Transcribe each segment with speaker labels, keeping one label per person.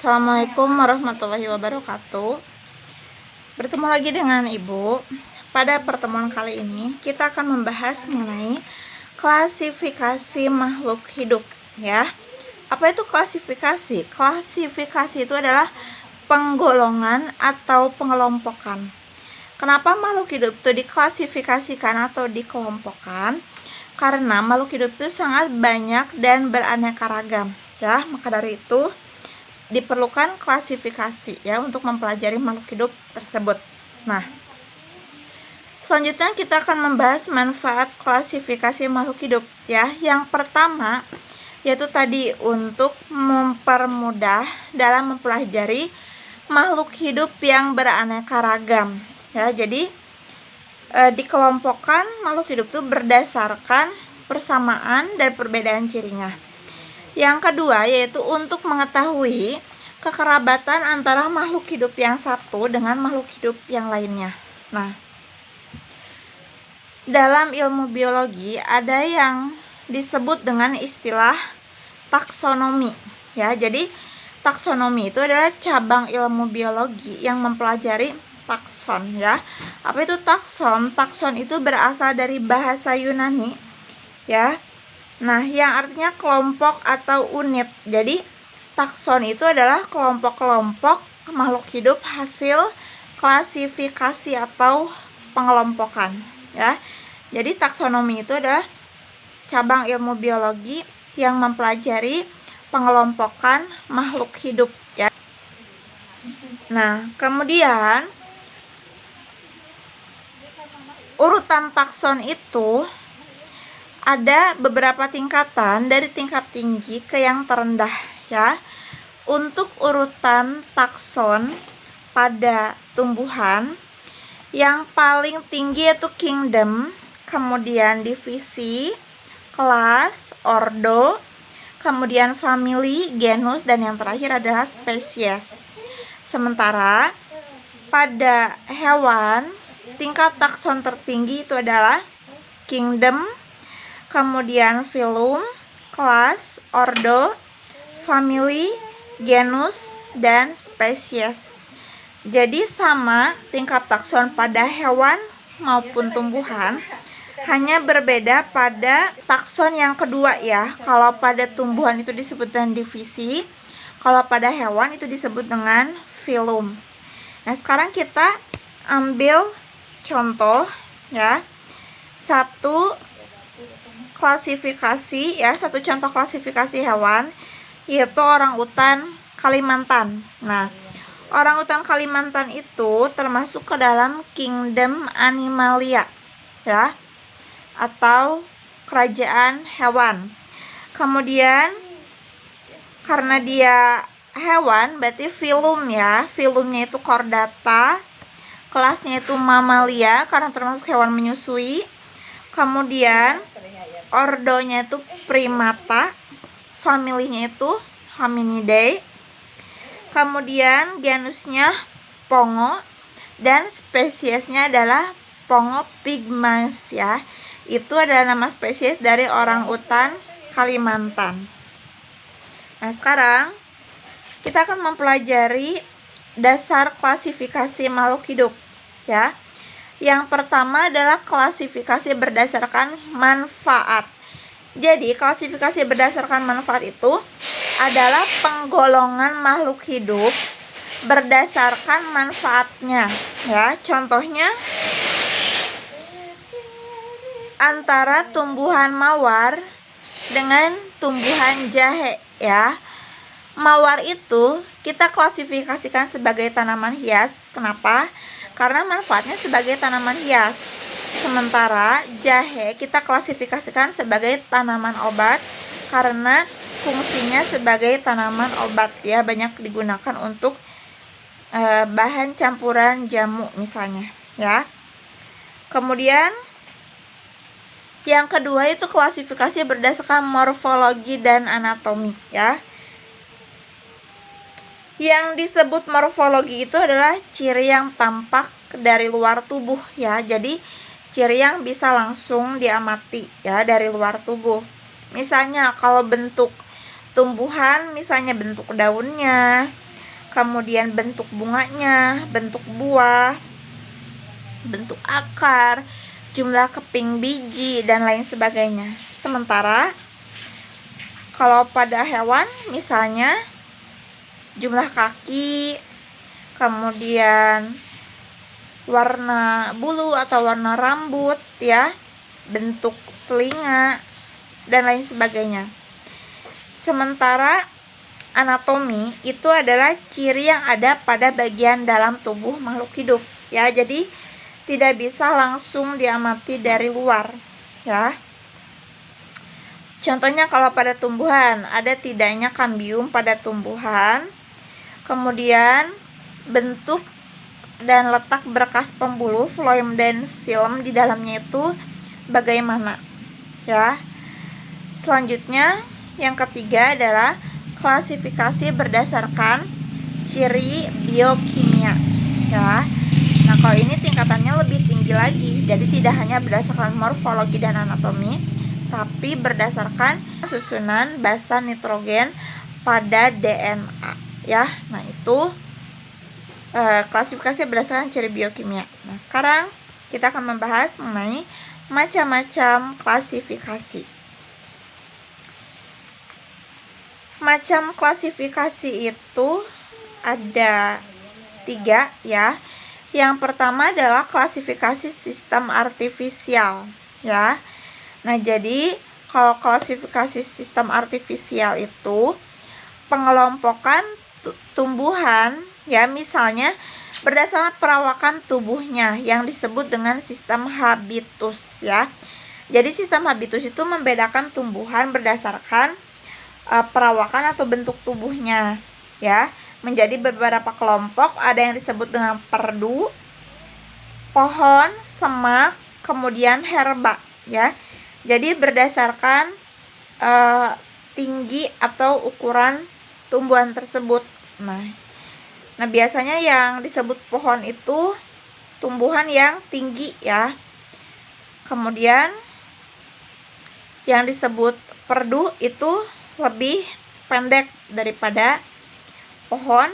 Speaker 1: Assalamualaikum warahmatullahi wabarakatuh. Bertemu lagi dengan Ibu. Pada pertemuan kali ini kita akan membahas mengenai klasifikasi makhluk hidup ya. Apa itu klasifikasi? Klasifikasi itu adalah penggolongan atau pengelompokan. Kenapa makhluk hidup itu diklasifikasikan atau dikelompokkan? Karena makhluk hidup itu sangat banyak dan beraneka ragam ya. Maka dari itu diperlukan klasifikasi ya untuk mempelajari makhluk hidup tersebut. Nah, selanjutnya kita akan membahas manfaat klasifikasi makhluk hidup ya. Yang pertama yaitu tadi untuk mempermudah dalam mempelajari makhluk hidup yang beraneka ragam ya. Jadi dikelompokkan makhluk hidup itu berdasarkan persamaan dan perbedaan cirinya. Yang kedua yaitu untuk mengetahui kekerabatan antara makhluk hidup yang satu dengan makhluk hidup yang lainnya. Nah, dalam ilmu biologi ada yang disebut dengan istilah taksonomi ya. Jadi taksonomi itu adalah cabang ilmu biologi yang mempelajari takson ya. Apa itu takson? Takson itu berasal dari bahasa Yunani ya. Nah, yang artinya kelompok atau unit. Jadi, takson itu adalah kelompok-kelompok makhluk hidup hasil klasifikasi atau pengelompokan, ya. Jadi, taksonomi itu adalah cabang ilmu biologi yang mempelajari pengelompokan makhluk hidup, ya. Nah, kemudian urutan takson itu ada beberapa tingkatan dari tingkat tinggi ke yang terendah ya. Untuk urutan takson pada tumbuhan yang paling tinggi yaitu kingdom, kemudian divisi, kelas, ordo, kemudian family, genus, dan yang terakhir adalah spesies. Sementara pada hewan tingkat takson tertinggi itu adalah kingdom, kemudian phylum, kelas, ordo, family, genus, dan spesies. Jadi sama tingkat takson pada hewan maupun tumbuhan, hanya berbeda pada takson yang kedua ya. Kalau pada tumbuhan itu disebut dengan divisi, kalau pada hewan itu disebut dengan phylum. Nah, sekarang kita ambil contoh ya. Satu klasifikasi ya, satu contoh klasifikasi hewan yaitu orangutan Kalimantan. Nah, orangutan Kalimantan itu termasuk ke dalam kingdom Animalia ya, atau kerajaan hewan. Kemudian karena dia hewan berarti phylum ya. Phylumnya itu Chordata, kelasnya itu Mammalia karena termasuk hewan menyusui. Kemudian ordonya itu Primata, familinya itu Hominidae, kemudian genusnya Pongo, dan spesiesnya adalah Pongo pygmaeus ya. Itu adalah nama spesies dari orangutan Kalimantan. Nah, sekarang kita akan mempelajari dasar klasifikasi makhluk hidup ya. Yang pertama adalah klasifikasi berdasarkan manfaat. Jadi, klasifikasi berdasarkan manfaat itu adalah penggolongan makhluk hidup berdasarkan manfaatnya ya. Contohnya antara tumbuhan mawar dengan tumbuhan jahe ya. Mawar itu kita klasifikasikan sebagai tanaman hias. Kenapa? Karena manfaatnya sebagai tanaman hias. Sementara jahe kita klasifikasikan sebagai tanaman obat karena fungsinya sebagai tanaman obat ya, banyak digunakan untuk bahan campuran jamu misalnya ya. Kemudian yang kedua itu klasifikasi berdasarkan morfologi dan anatomi ya. Yang disebut morfologi itu adalah ciri yang tampak dari luar tubuh ya. Jadi ciri yang bisa langsung diamati ya dari luar tubuh. Misalnya kalau bentuk tumbuhan, misalnya bentuk daunnya, kemudian bentuk bunganya, bentuk buah, bentuk akar, jumlah keping biji, dan lain sebagainya. Sementara kalau pada hewan misalnya jumlah kaki, kemudian warna bulu atau warna rambut ya, bentuk telinga, dan lain sebagainya. Sementara anatomi itu adalah ciri yang ada pada bagian dalam tubuh makhluk hidup ya. Jadi tidak bisa langsung diamati dari luar ya. Contohnya kalau pada tumbuhan, ada tidaknya kambium pada tumbuhan. Kemudian bentuk dan letak berkas pembuluh, floem dan xilem di dalamnya itu bagaimana ya. Selanjutnya yang ketiga adalah klasifikasi berdasarkan ciri biokimia ya. Nah, kalau ini tingkatannya lebih tinggi lagi. Jadi tidak hanya berdasarkan morfologi dan anatomi, tapi berdasarkan susunan basa nitrogen pada DNA ya. Nah, itu klasifikasi berdasarkan ciri biokimia. Nah, sekarang kita akan membahas mengenai macam-macam klasifikasi. Macam klasifikasi itu ada 3 ya. Yang pertama adalah klasifikasi sistem artifisial ya. Nah, jadi kalau klasifikasi sistem artifisial itu pengelompokan tumbuhan ya, misalnya berdasarkan perawakan tubuhnya yang disebut dengan sistem habitus ya. Jadi sistem habitus itu membedakan tumbuhan berdasarkan perawakan atau bentuk tubuhnya ya, menjadi beberapa kelompok. Ada yang disebut dengan perdu, pohon, semak, kemudian herba ya. Jadi berdasarkan tinggi atau ukuran tumbuhan tersebut. Nah, biasanya yang disebut pohon itu tumbuhan yang tinggi ya. Kemudian yang disebut perdu itu lebih pendek daripada pohon.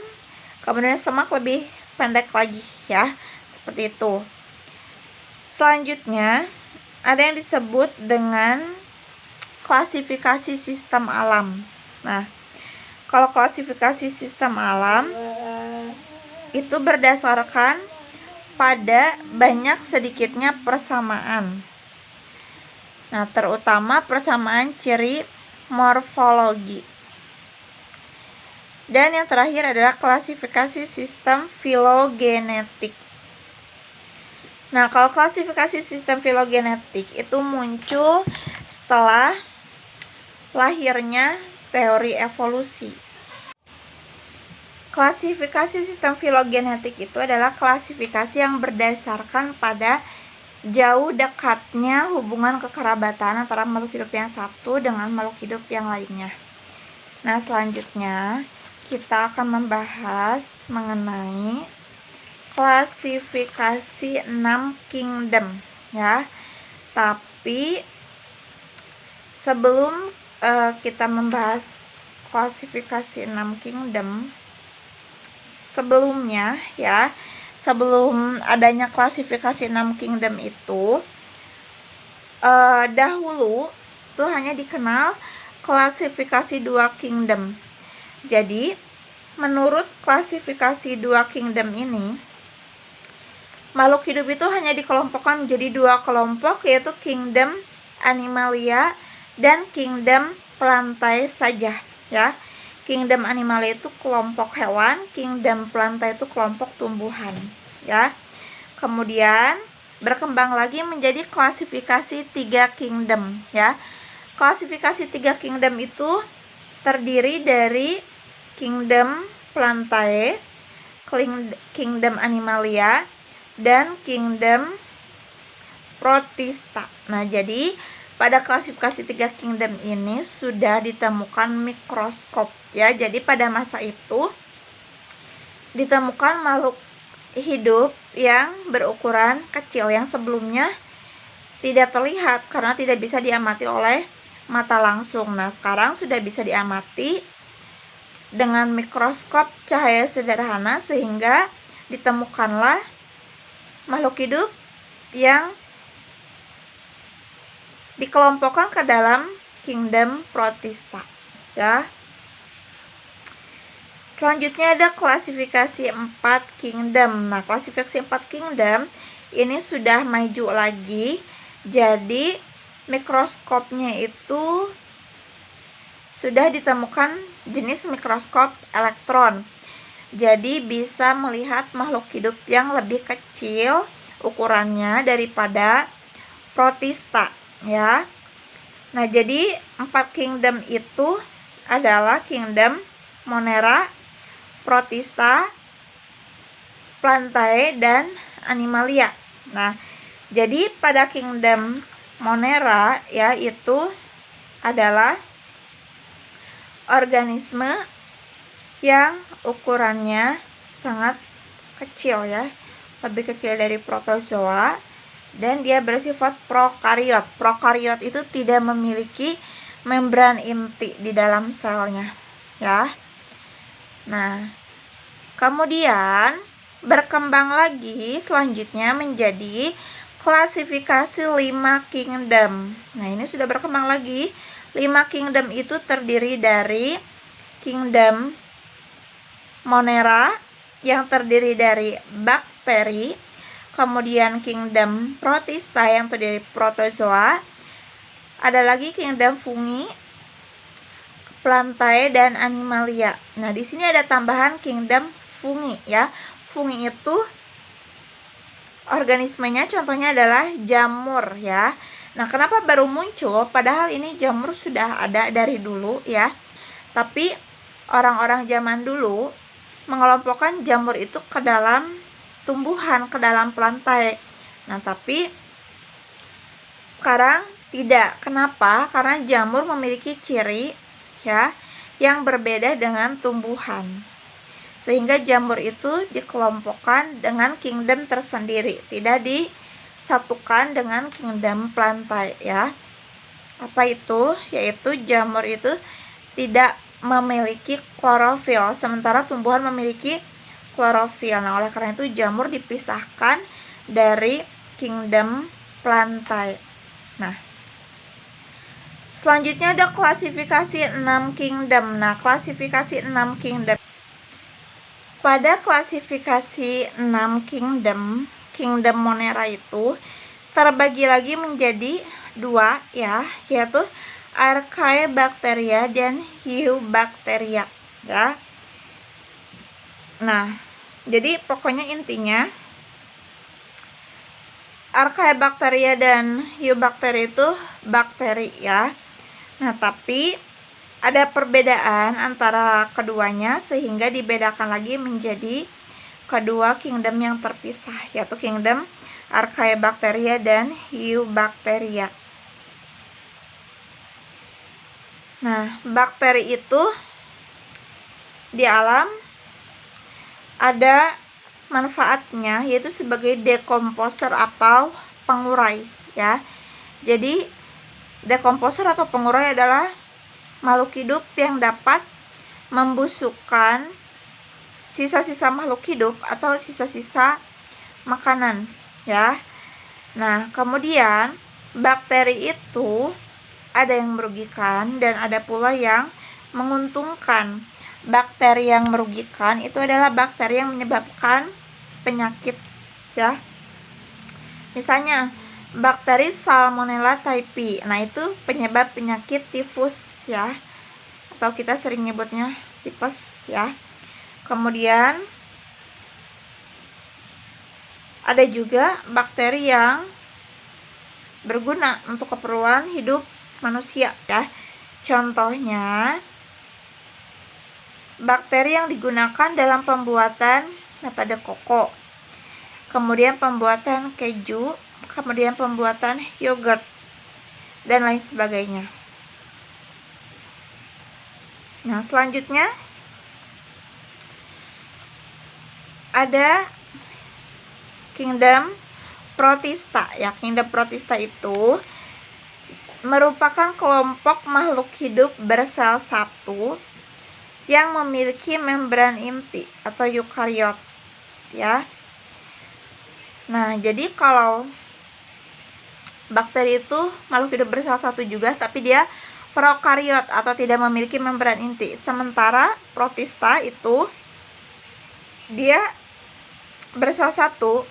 Speaker 1: Kemudian semak lebih pendek lagi ya. Seperti itu. Selanjutnya ada yang disebut dengan klasifikasi sistem alam. Nah, kalau klasifikasi sistem alam itu berdasarkan pada banyak sedikitnya persamaan. Nah, terutama persamaan ciri morfologi. Dan yang terakhir adalah klasifikasi sistem filogenetik. Nah, kalau klasifikasi sistem filogenetik itu muncul setelah lahirnya teori evolusi. Klasifikasi sistem filogenetik itu adalah klasifikasi yang berdasarkan pada jauh dekatnya hubungan kekerabatan antara makhluk hidup yang satu dengan makhluk hidup yang lainnya. Nah, selanjutnya kita akan membahas mengenai klasifikasi 6 kingdom ya. Tapi sebelum kita membahas klasifikasi 6 kingdom, sebelumnya ya, sebelum adanya klasifikasi 6 kingdom itu dahulu itu hanya dikenal klasifikasi 2 kingdom. Jadi menurut klasifikasi 2 kingdom ini, makhluk hidup itu hanya dikelompokkan menjadi 2 kelompok, yaitu kingdom animalia dan kingdom plantae saja ya. Kingdom animalia itu kelompok hewan, kingdom plantae itu kelompok tumbuhan ya. Kemudian berkembang lagi menjadi klasifikasi 3 kingdom ya. Klasifikasi 3 kingdom itu terdiri dari kingdom plantae, kingdom animalia, dan kingdom protista. Nah, jadi pada klasifikasi 3 kingdom ini sudah ditemukan mikroskop ya. Jadi pada masa itu ditemukan makhluk hidup yang berukuran kecil yang sebelumnya tidak terlihat karena tidak bisa diamati oleh mata langsung. Nah, sekarang sudah bisa diamati dengan mikroskop cahaya sederhana sehingga ditemukanlah makhluk hidup yang dikelompokkan ke dalam kingdom Protista, ya. Selanjutnya ada klasifikasi 4 kingdom. Nah, klasifikasi 4 kingdom ini sudah maju lagi. Jadi mikroskopnya itu sudah ditemukan jenis mikroskop elektron. Jadi bisa melihat makhluk hidup yang lebih kecil ukurannya daripada Protista, ya. Nah, jadi 4 kingdom itu adalah kingdom Monera, Protista, Plantae, dan Animalia. Nah, jadi pada kingdom Monera, ya, itu adalah organisme yang ukurannya sangat kecil, ya, lebih kecil dari protozoa, dan dia bersifat prokariot. Prokariot itu tidak memiliki membran inti di dalam selnya, ya. Nah, kemudian berkembang lagi selanjutnya menjadi klasifikasi 5 kingdom. Nah, ini sudah berkembang lagi. 5 kingdom itu terdiri dari kingdom Monera yang terdiri dari bakteri, kemudian kingdom Protista yang terdiri dari protozoa, ada lagi kingdom fungi, Plantae, dan Animalia. Nah, di sini ada tambahan kingdom fungi, ya. Fungi itu organismenya contohnya adalah jamur, ya. Nah, kenapa baru muncul? Padahal ini jamur sudah ada dari dulu, ya. Tapi orang-orang zaman dulu mengelompokkan jamur itu ke dalam tumbuhan, ke dalam Plantae. Nah, tapi sekarang tidak. Kenapa? Karena jamur memiliki ciri, ya, yang berbeda dengan tumbuhan. Sehingga jamur itu dikelompokkan dengan kingdom tersendiri, tidak disatukan dengan kingdom Plantae, ya. Apa itu? Yaitu jamur itu tidak memiliki klorofil, sementara tumbuhan memiliki klorofil. Nah, oleh karena itu jamur dipisahkan dari kingdom Plantae. Nah, selanjutnya ada klasifikasi 6 kingdom. Nah, klasifikasi 6 kingdom. Pada klasifikasi 6 kingdom, kingdom Monera itu terbagi lagi menjadi 2, ya, yaitu Archaebacteria dan Eubacteria, ya. Nah, jadi pokoknya intinya Archaebacteria dan Eubacteria itu bakteri, ya. Nah, tapi ada perbedaan antara keduanya sehingga dibedakan lagi menjadi kedua kingdom yang terpisah, yaitu kingdom Archaebacteria dan Eubacteria. Nah, bakteri itu di alam ada manfaatnya, yaitu sebagai dekomposer atau pengurai, ya. Jadi dekomposer atau pengurai adalah makhluk hidup yang dapat membusukkan sisa-sisa makhluk hidup atau sisa-sisa makanan, ya. Nah, kemudian bakteri itu ada yang merugikan dan ada pula yang menguntungkan. Bakteri yang merugikan itu adalah bakteri yang menyebabkan penyakit, ya. Misalnya bakteri Salmonella typhi. Nah, itu penyebab penyakit tifus, ya, atau kita sering nyebutnya tipes, ya. Kemudian ada juga bakteri yang berguna untuk keperluan hidup manusia, ya. Contohnya bakteri yang digunakan dalam pembuatan metode koko, kemudian pembuatan keju, kemudian pembuatan yogurt, dan lain sebagainya. Nah, selanjutnya ada kingdom Protista, ya. Kingdom Protista itu merupakan kelompok makhluk hidup bersel satu yang memiliki membran inti atau eukariot ya. Nah, jadi kalau bakteri itu makhluk hidup bersel satu juga, tapi dia prokariot atau tidak memiliki membran inti. Sementara protista itu dia bersel satu,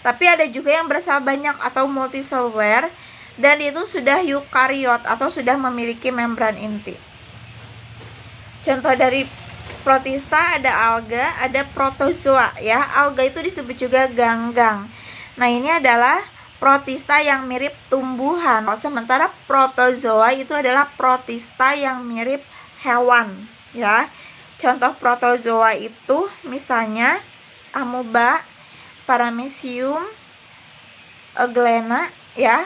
Speaker 1: tapi ada juga yang bersel banyak atau multiseluler, dan itu sudah eukariot atau sudah memiliki membran inti. Contoh dari protista ada alga, ada protozoa ya. Alga itu disebut juga ganggang. Nah, ini adalah protista yang mirip tumbuhan. Sementara protozoa itu adalah protista yang mirip hewan ya. Contoh protozoa itu misalnya amoeba, paramecium, euglena ya,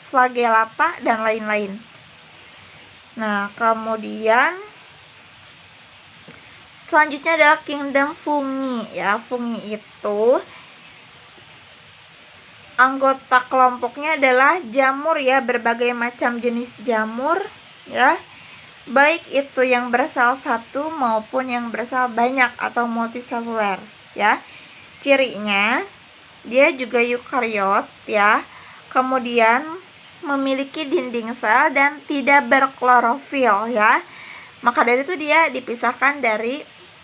Speaker 1: flagellata dan lain-lain. Nah, kemudian selanjutnya adalah kingdom fungi ya. Fungi itu anggota kelompoknya adalah jamur ya, berbagai macam jenis jamur ya, baik itu yang bersel satu maupun yang bersel banyak atau multiseluler ya. Cirinya dia juga eukariot ya, kemudian memiliki dinding sel dan tidak berklorofil ya. Maka dari itu dia dipisahkan dari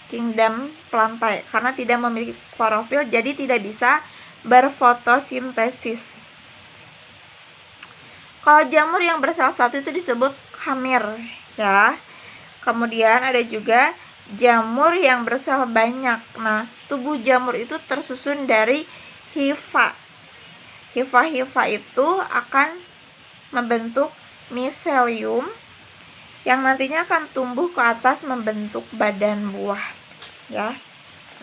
Speaker 1: kingdom Plantae karena tidak memiliki klorofil, jadi tidak bisa berfotosintesis. Kalau jamur yang bersel satu itu disebut hamir ya. Kemudian ada juga jamur yang bersel banyak. Nah, tubuh jamur itu tersusun dari hifa. Hifa-hifa itu akan membentuk miselium yang nantinya akan tumbuh ke atas membentuk badan buah ya.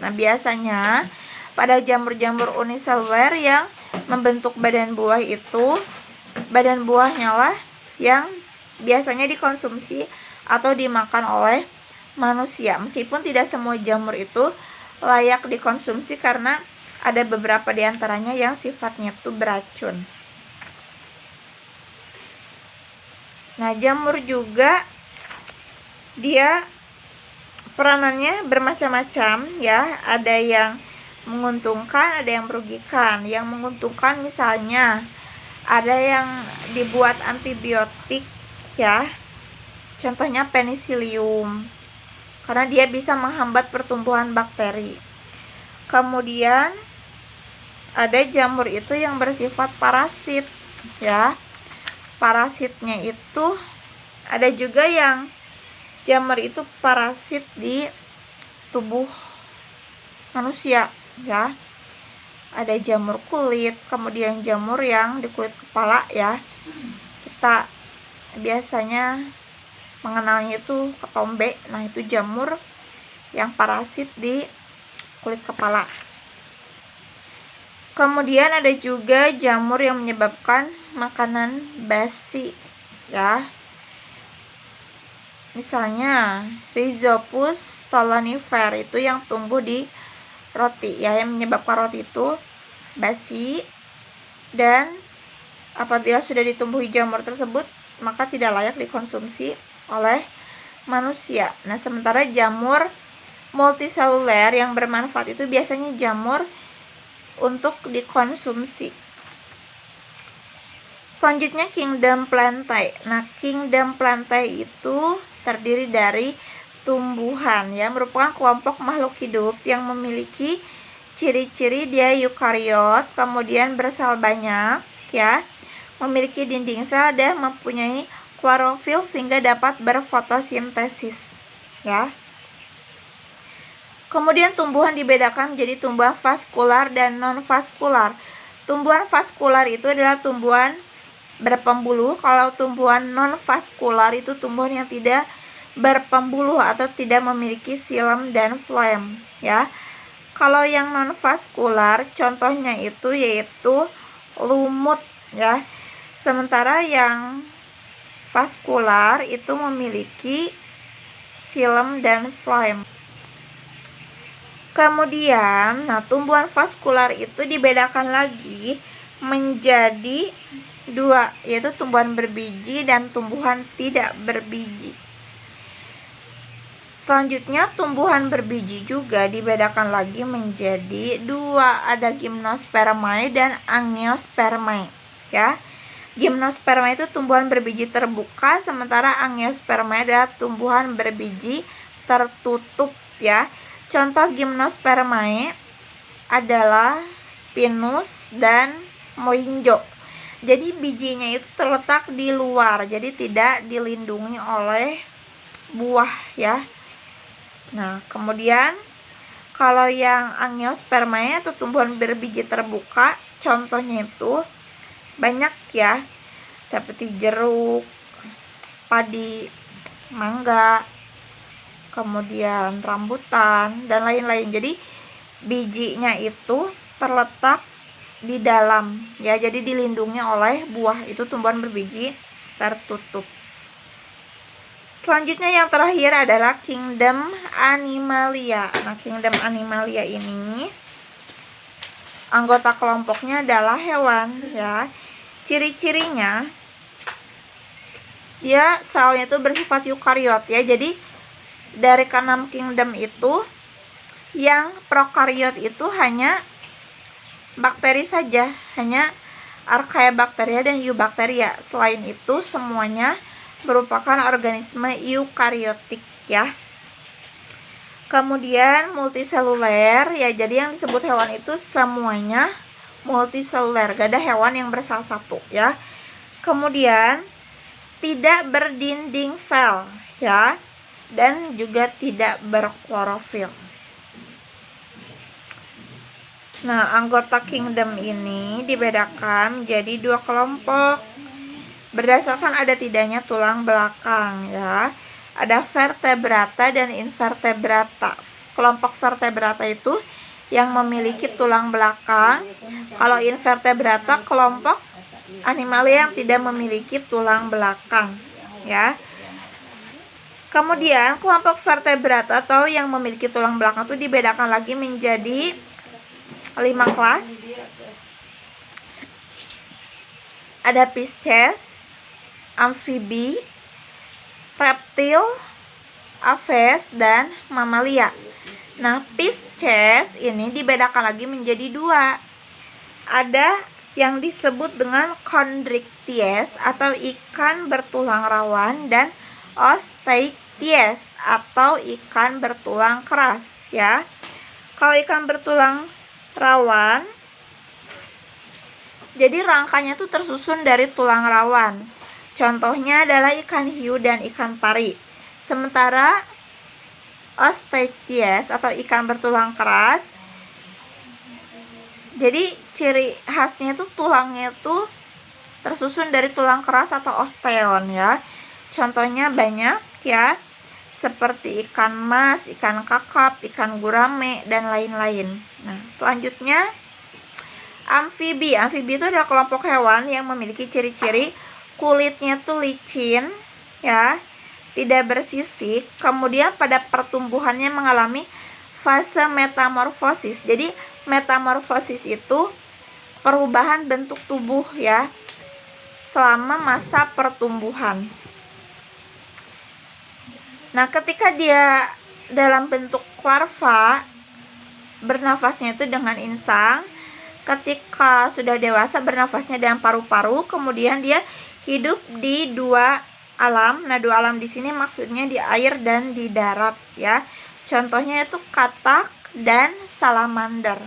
Speaker 1: Nah, biasanya pada jamur-jamur uniseluler yang membentuk badan buah itu, badan buahnya lah yang biasanya dikonsumsi atau dimakan oleh manusia. Meskipun tidak semua jamur itu layak dikonsumsi karena ada beberapa diantaranya yang sifatnya itu beracun. Nah, jamur juga dia peranannya bermacam-macam ya. Ada yang menguntungkan, ada yang merugikan. Yang menguntungkan misalnya ada yang dibuat antibiotik ya. Contohnya penicillium, karena dia bisa menghambat pertumbuhan bakteri. Kemudian ada jamur itu yang bersifat parasit ya. Parasitnya itu ada juga yang jamur itu parasit di tubuh manusia ya. Ada jamur kulit, kemudian jamur yang di kulit kepala ya. Kita biasanya mengenalnya itu ketombe. Nah, itu jamur yang parasit di kulit kepala. Kemudian ada juga jamur yang menyebabkan makanan basi ya. Misalnya Rhizopus stolonifer itu yang tumbuh di roti ya, yang menyebabkan roti itu basi, dan apabila sudah ditumbuhi jamur tersebut maka tidak layak dikonsumsi oleh manusia. Nah, sementara jamur multiseluler yang bermanfaat itu biasanya jamur untuk dikonsumsi. Selanjutnya kingdom Plantae. Nah, kingdom Plantae itu terdiri dari tumbuhan ya, merupakan kelompok makhluk hidup yang memiliki ciri-ciri dia eukariot, kemudian bersel banyak ya, memiliki dinding sel dan mempunyai klorofil sehingga dapat berfotosintesis ya. Kemudian tumbuhan dibedakan menjadi tumbuhan vaskular dan non-vaskular. Tumbuhan vaskular itu adalah tumbuhan berpembuluh. Kalau tumbuhan non-vaskular itu tumbuhan yang tidak berpembuluh atau tidak memiliki xilem dan phloem ya. Kalau yang non-vaskular contohnya itu yaitu lumut ya. Sementara yang vaskular itu memiliki xilem dan phloem. Kemudian, nah, tumbuhan vaskular itu dibedakan lagi menjadi dua, yaitu tumbuhan berbiji dan tumbuhan tidak berbiji. Selanjutnya tumbuhan berbiji juga dibedakan lagi menjadi dua, ada Gymnospermae dan Angiospermae ya. Gymnospermae itu tumbuhan berbiji terbuka, sementara Angiospermae adalah tumbuhan berbiji tertutup ya. Contoh Gymnospermae adalah pinus dan moinjo. Jadi bijinya itu terletak di luar, jadi tidak dilindungi oleh buah ya. Nah, kemudian kalau yang Angiospermae atau tumbuhan berbiji terbuka, contohnya itu banyak ya, seperti jeruk, padi, mangga, kemudian rambutan dan lain-lain. Jadi bijinya itu terletak di dalam ya, jadi dilindungi oleh buah, itu tumbuhan berbiji tertutup. Selanjutnya yang terakhir adalah kingdom Animalia. Nah, kingdom Animalia ini anggota kelompoknya adalah hewan ya. Ciri-cirinya dia selnya itu bersifat eukariot ya. Jadi dari keenam kingdom itu yang prokariot itu hanya bakteri saja, hanya Archaebacteria dan Eubacteria. Selain itu semuanya merupakan organisme eukariotik ya. Kemudian multiseluler ya, jadi yang disebut hewan itu semuanya multiseluler, gak ada hewan yang bersel satu ya. Kemudian tidak berdinding sel ya, dan juga tidak berklorofil. Nah, anggota kingdom ini dibedakan menjadi dua kelompok berdasarkan ada tidaknya tulang belakang ya. Ada vertebrata dan invertebrata. Kelompok vertebrata itu yang memiliki tulang belakang. Kalau invertebrata kelompok animalia yang tidak memiliki tulang belakang ya. Kemudian kelompok vertebrata atau yang memiliki tulang belakang itu dibedakan lagi menjadi 5 kelas. Ada Pisces, amfibi, reptil, aves, dan mamalia. Nah, Pisces ini dibedakan lagi menjadi dua. Ada yang disebut dengan chondrichthyes atau ikan bertulang rawan, dan osteichthyes atau ikan bertulang keras ya. Kalau ikan bertulang rawan, jadi rangkanya tuh tersusun dari tulang rawan. Contohnya adalah ikan hiu dan ikan pari. Sementara osteichthyes atau ikan bertulang keras, jadi ciri khasnya itu tulangnya itu tersusun dari tulang keras atau osteon ya. Contohnya banyak ya, seperti ikan mas, ikan kakap, ikan gurame, dan lain-lain. Nah, selanjutnya amfibi. Amfibi itu adalah kelompok hewan yang memiliki ciri-ciri kulitnya tuh licin ya, tidak bersisik, kemudian pada pertumbuhannya mengalami fase metamorfosis. Jadi metamorfosis itu perubahan bentuk tubuh ya selama masa pertumbuhan. Nah, ketika dia dalam bentuk larva, bernafasnya itu dengan insang. Ketika sudah dewasa, bernafasnya dengan paru-paru. Kemudian dia hidup di dua alam. Nah, dua alam di sini maksudnya di air dan di darat ya. Contohnya itu katak dan salamander.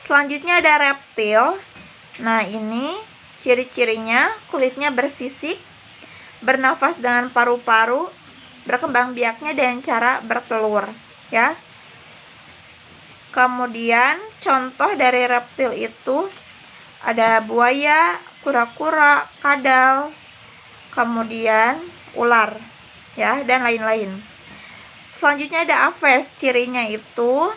Speaker 1: Selanjutnya ada reptil. Nah, ini ciri-cirinya kulitnya bersisik, bernafas dengan paru-paru, berkembang biaknya dengan cara bertelur ya. Kemudian contoh dari reptil itu ada buaya, kura-kura, kadal, kemudian ular ya, dan lain-lain. Selanjutnya ada aves. Cirinya itu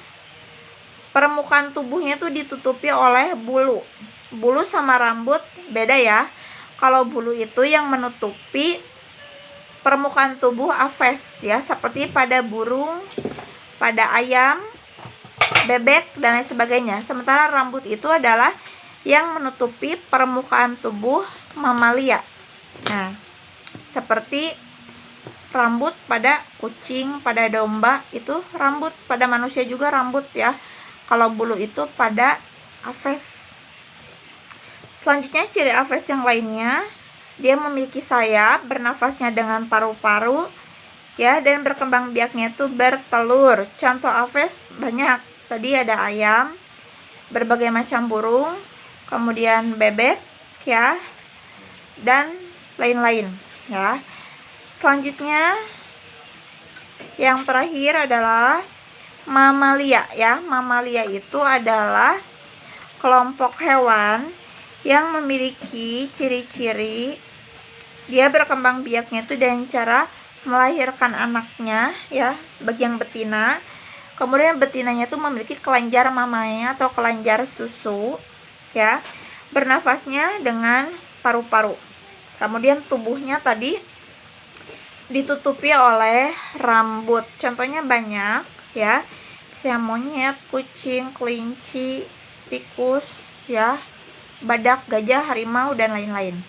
Speaker 1: permukaan tubuhnya itu ditutupi oleh bulu. Bulu sama rambut beda ya. Kalau bulu itu yang menutupi permukaan tubuh aves ya, seperti pada burung, pada ayam, bebek, dan lain sebagainya. Sementara rambut itu adalah yang menutupi permukaan tubuh mamalia. Nah, seperti rambut pada kucing, pada domba itu rambut, pada manusia juga rambut ya. Kalau bulu itu pada aves. Selanjutnya ciri aves yang lainnya, dia memiliki sayap, bernafasnya dengan paru-paru ya, dan berkembang biaknya itu bertelur. Contoh aves banyak. Tadi ada ayam, berbagai macam burung, kemudian bebek ya, dan lain-lain ya. Selanjutnya yang terakhir adalah mamalia ya. Mamalia itu adalah kelompok hewan yang memiliki ciri-ciri dia berkembang biaknya itu dengan cara melahirkan anaknya ya, bagian betina. Kemudian betinanya itu memiliki kelenjar mamanya atau kelenjar susu ya. Bernafasnya dengan paru-paru. Kemudian tubuhnya tadi ditutupi oleh rambut. Contohnya banyak ya. Misalnya monyet, kucing, kelinci, tikus ya, badak, gajah, harimau, dan lain-lain.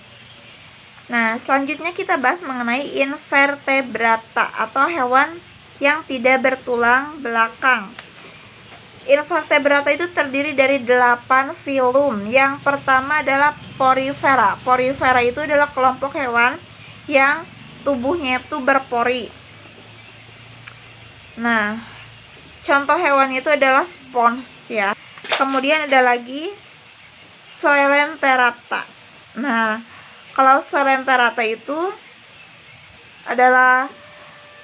Speaker 1: Nah, selanjutnya kita bahas mengenai invertebrata atau hewan yang tidak bertulang belakang. Invertebrata itu terdiri dari 8 filum. Yang pertama adalah Porifera. Porifera itu adalah kelompok hewan yang tubuhnya itu berpori. Nah, contoh hewan itu adalah spons ya. Kemudian ada lagi Coelenterata. Nah, kalau Coelenterata itu adalah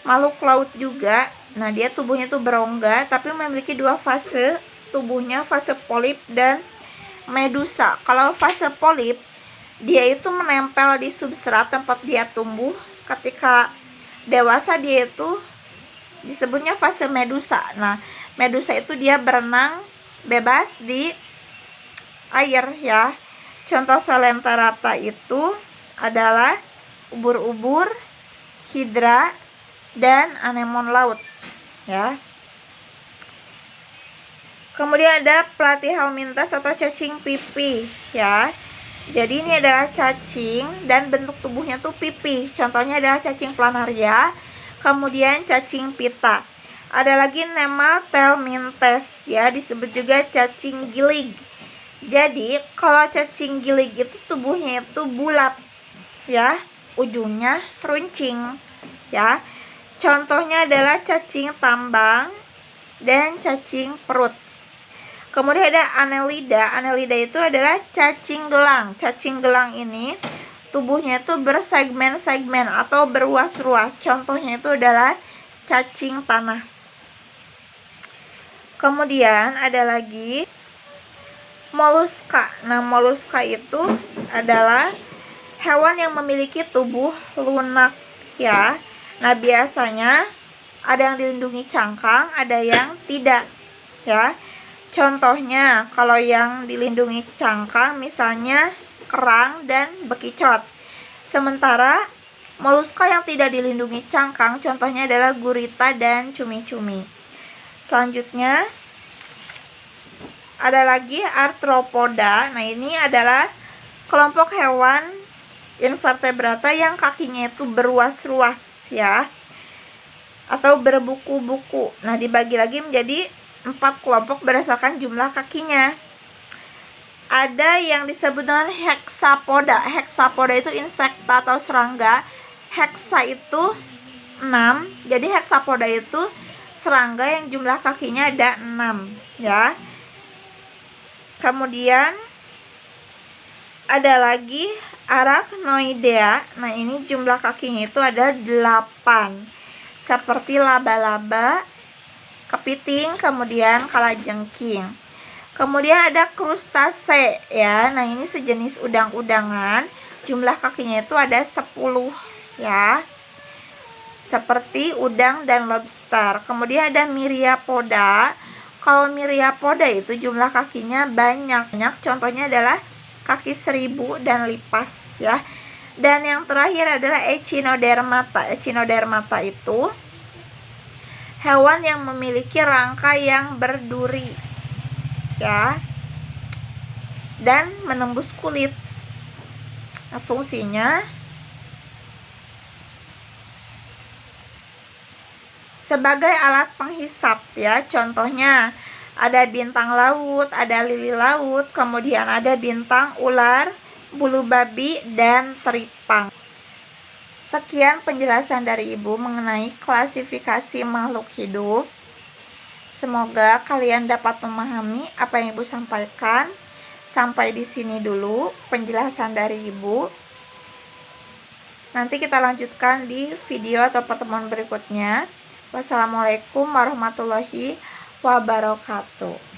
Speaker 1: makhluk laut juga. Nah, dia tubuhnya itu berongga tapi memiliki 2 fase tubuhnya, fase polip dan medusa. Kalau fase polip, dia itu menempel di substrat tempat dia tumbuh. Ketika dewasa dia itu disebutnya fase medusa. Nah, medusa itu dia berenang bebas di air ya. Contoh Coelenterata itu adalah ubur-ubur, hidra, dan anemon laut ya. Kemudian ada Platyhelminthes atau cacing pipih ya. Jadi ini adalah cacing dan bentuk tubuhnya tuh pipih. Contohnya adalah cacing planaria, kemudian cacing pita. Ada lagi Nemathelminthes ya, disebut juga cacing gilig. Jadi kalau cacing gilig itu tubuhnya itu bulat ya, ujungnya runcing ya. Contohnya adalah cacing tambang dan cacing perut. Kemudian ada Annelida. Annelida itu adalah cacing gelang. Cacing gelang ini tubuhnya itu bersegmen-segmen atau berruas-ruas. Contohnya itu adalah cacing tanah. Kemudian ada lagi moluska. Nah, moluska itu adalah hewan yang memiliki tubuh lunak ya. Nah, biasanya ada yang dilindungi cangkang, ada yang tidak ya. Contohnya kalau yang dilindungi cangkang misalnya kerang dan bekicot. Sementara moluska yang tidak dilindungi cangkang contohnya adalah gurita dan cumi-cumi. Selanjutnya ada lagi arthropoda. Nah, ini adalah kelompok hewan invertebrata yang kakinya itu berruas-ruas ya, atau berbuku-buku. Nah, dibagi lagi menjadi 4 kelompok berdasarkan jumlah kakinya. Ada yang disebut dengan hexapoda. Hexapoda itu insekta atau serangga. Hexa itu 6. Jadi hexapoda itu serangga yang jumlah kakinya ada 6 ya. Kemudian ada lagi Arachnoidea. Nah, ini jumlah kakinya itu ada 8. Seperti laba-laba, kepiting, kemudian kalajengking. Kemudian ada krustase ya. Nah, ini sejenis udang-udangan. Jumlah kakinya itu ada 10 ya. Seperti udang dan lobster. Kemudian ada myriapoda. Kalau myriapoda itu jumlah kakinya banyak. Contohnya adalah kaki 1000 dan lipas ya. Dan yang terakhir adalah Echinodermata. Echinodermata itu hewan yang memiliki rangka yang berduri ya, dan menembus kulit. Nah, fungsinya sebagai alat penghisap ya. Contohnya ada bintang laut, ada lili laut, kemudian ada bintang ular, bulu babi, dan teripang. Sekian penjelasan dari Ibu mengenai klasifikasi makhluk hidup. Semoga kalian dapat memahami apa yang Ibu sampaikan. Sampai di sini dulu penjelasan dari Ibu. Nanti kita lanjutkan di video atau pertemuan berikutnya. Wassalamualaikum warahmatullahi wabarakatuh.